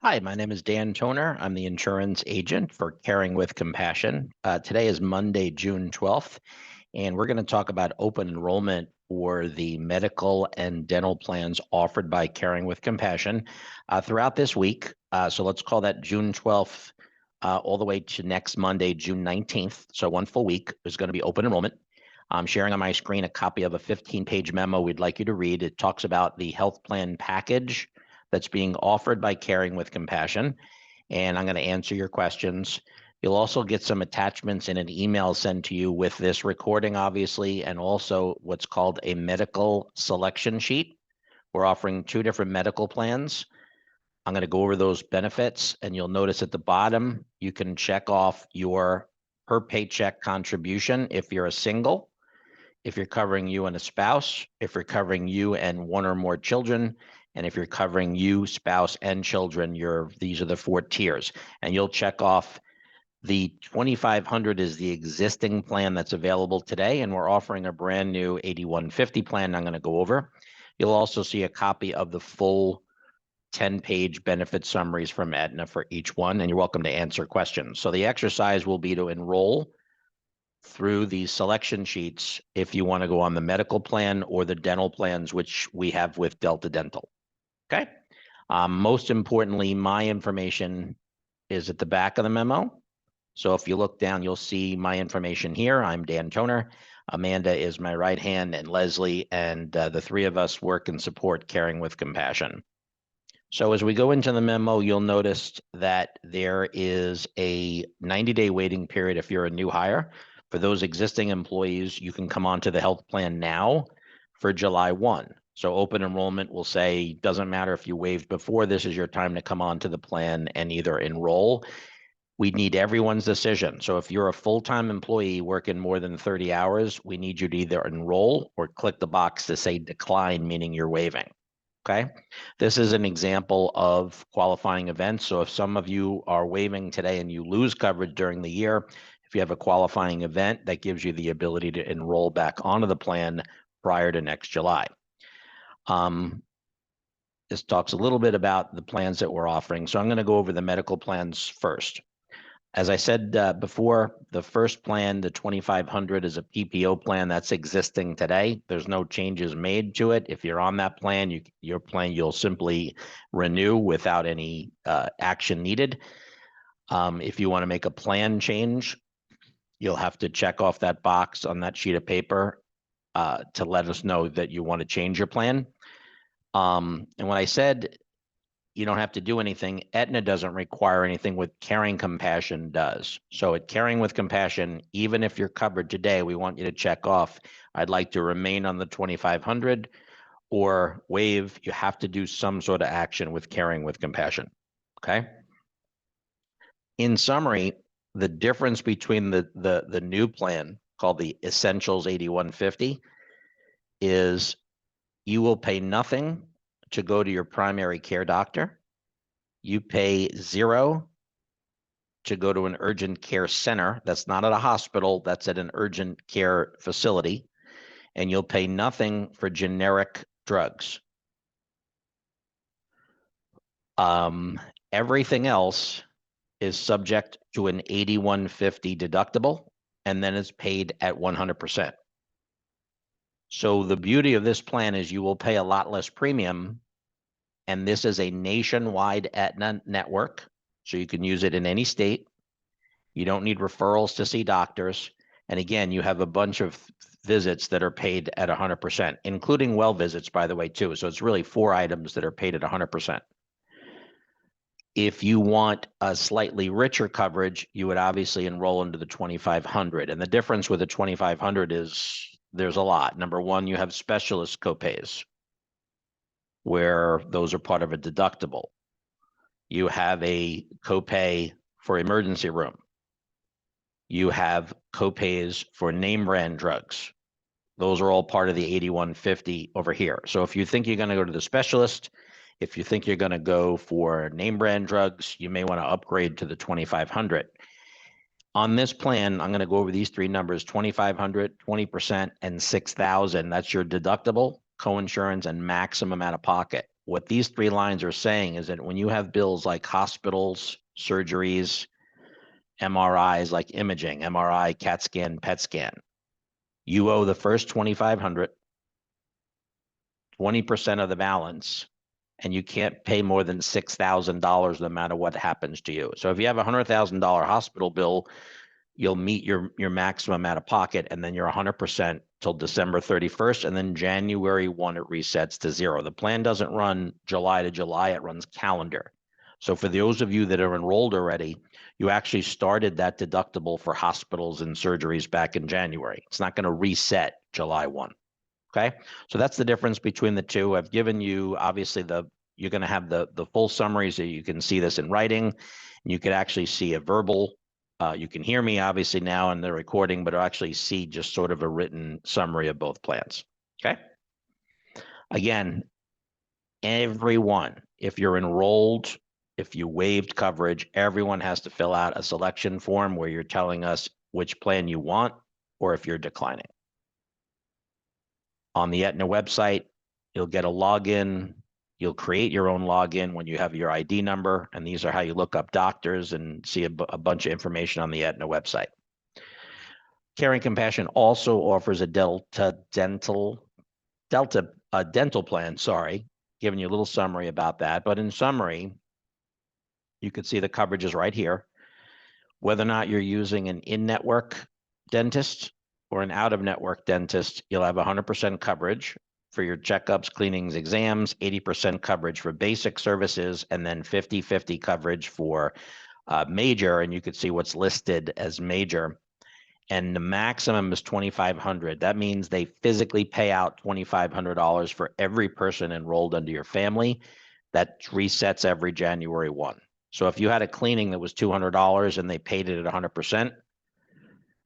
Hi, my name is Dan Toner. I'm the insurance agent for Caring with Compassion. Today is Monday, June 12th, and we're going to talk about open enrollment for the medical and dental plans offered by Caring with Compassion throughout this week. So let's call that June 12th all the way to next Monday, June 19th. So one full week is going to be open enrollment. I'm sharing on my screen a copy of a 15-page memo we'd like you to read. It talks about the health plan package that's being offered by Caring with Compassion, and I'm going to answer your questions. You'll also get some attachments in an email sent to you with this recording, obviously, and also what's called a medical selection sheet. We're offering 2 different medical plans. I'm going to go over those benefits, and you'll notice at the bottom, you can check off your per paycheck contribution if you're a single, if you're covering you and a spouse, if you're covering you and 1 or more children, and if you're covering you, spouse, and children, these are the 4 tiers. And you'll check off the 2,500 is the existing plan that's available today, and we're offering a brand new 8150 plan I'm going to go over. You'll also see a copy of the full 10-page benefit summaries from Aetna for each one, and you're welcome to answer questions. So the exercise will be to enroll through these selection sheets if you want to go on the medical plan or the dental plans, which we have with Delta Dental. Okay. Most importantly, my information is at the back of the memo. So if you look down, you'll see my information here. I'm Dan Toner. Amanda is my right hand, and Leslie, and the 3 of us work and support Caring with Compassion. So as we go into the memo, you'll notice that there is a 90-day waiting period if you're a new hire. For those existing employees, you can come onto the health plan now for July 1. So open enrollment will say, doesn't matter if you waived before, this is your time to come onto the plan and either enroll. We need everyone's decision. So if you're a full-time employee working more than 30 hours, we need you to either enroll or click the box to say decline, meaning you're waiving. Okay. This is an example of qualifying events. So if some of you are waiving today and you lose coverage during the year, if you have a qualifying event, that gives you the ability to enroll back onto the plan prior to next July. This talks a little bit about the plans that we're offering. So I'm going to go over the medical plans first. As I said before, the first plan, the 2,500, is a PPO plan that's existing today. There's no changes made to it. If you're on that plan, your plan you'll simply renew without any action needed. If you want to make a plan change, you'll have to check off that box on that sheet of paper to let us know that you want to change your plan. And when I said you don't have to do anything, Aetna doesn't require anything, with Caring Compassion does. So at Caring with Compassion, even if you're covered today, we want you to check off, I'd like to remain on the 2,500 or waive. You have to do some sort of action with Caring with Compassion. Okay. In summary, the difference between the new plan called the Essentials 8150 is you will pay nothing to go to your primary care doctor. You pay $0 to go to an urgent care center. That's not at a hospital, that's at an urgent care facility. And you'll pay nothing for generic drugs. Everything else is subject to an 8150 deductible, and then it's paid at 100%. So the beauty of this plan is you will pay a lot less premium, and this is a nationwide Aetna network, so you can use it in any state. You don't need referrals to see doctors. And again, you have a bunch of visits that are paid at 100%, including well visits, by the way, too. So it's really 4 items that are paid at 100%. If you want a slightly richer coverage, you would obviously enroll into the 2,500. And the difference with the 2,500 is there's a lot. Number one, you have specialist copays, where those are part of a deductible. You have a copay for emergency room. You have copays for name brand drugs. Those are all part of the 8150 over here. So if you think you're going to go to the specialist, if you think you're going to go for name brand drugs, you may want to upgrade to the 2,500. On this plan, I'm going to go over these 3 numbers: 2,500, 20%, and 6,000. That's your deductible, coinsurance, and maximum out of pocket. what these three lines are saying is that when you have bills like hospitals, surgeries, MRIs like imaging, MRI, CAT scan, PET scan, you owe the first $2,500, 20% of the balance, and you can't pay more than $6,000 no matter what happens to you. So if you have a $100,000 hospital bill, you'll meet your maximum out of pocket, and then you're 100% till December 31st, and then January 1 it resets to zero. The plan doesn't run July to July, it runs calendar. So for those of you that are enrolled already, you actually started that deductible for hospitals and surgeries back in January. It's not going to reset July 1. Okay, so that's the difference between the two. I've given you, obviously, you're going to have the full summary so you can see this in writing, and you could actually see a verbal. You can hear me obviously now in the recording, but actually see just sort of a written summary of both plans. Okay. Again, everyone, if you're enrolled, if you waived coverage, everyone has to fill out a selection form where you're telling us which plan you want or if you're declining. On the Aetna website, you'll get a login. You'll create your own login when you have your ID number, and these are how you look up doctors and see a bunch of information on the Aetna website. Caring Compassion also offers a Delta dental plan, giving you a little summary about that. But in summary, you can see the coverages right here. Whether or not you're using an in-network dentist or an out-of-network dentist, you'll have 100% coverage for your checkups, cleanings, exams, 80% coverage for basic services, and then 50-50 coverage for major, and you could see what's listed as major. And the maximum is $2,500. That means they physically pay out $2,500 for every person enrolled under your family. That resets every January 1. So if you had a cleaning that was $200 and they paid it at 100%,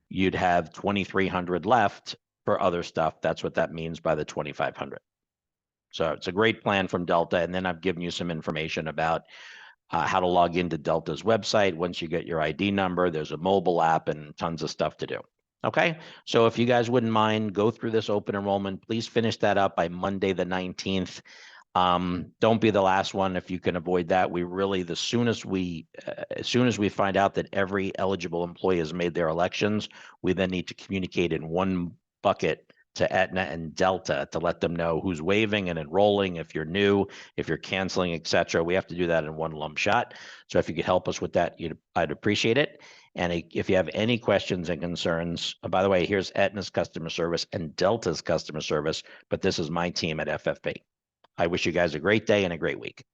you'd have $2,300 left for other stuff. That's what that means by the $2,500. So it's a great plan from Delta. And then I've given you some information about how to log into Delta's website. Once you get your ID number, there's a mobile app and tons of stuff to do. Okay, so if you guys wouldn't mind, go through this open enrollment. Please finish that up by Monday the 19th. Don't be the last one if you can avoid that. We really, as soon as we find out that every eligible employee has made their elections, we then need to communicate in one bucket to Aetna and Delta to let them know who's waiving and enrolling, if you're new, if you're canceling, et cetera. We have to do that in one lump shot. So if you could help us with that, I'd appreciate it. And if you have any questions and concerns, by the way, here's Aetna's customer service and Delta's customer service, but this is my team at FFP. I wish you guys a great day and a great week.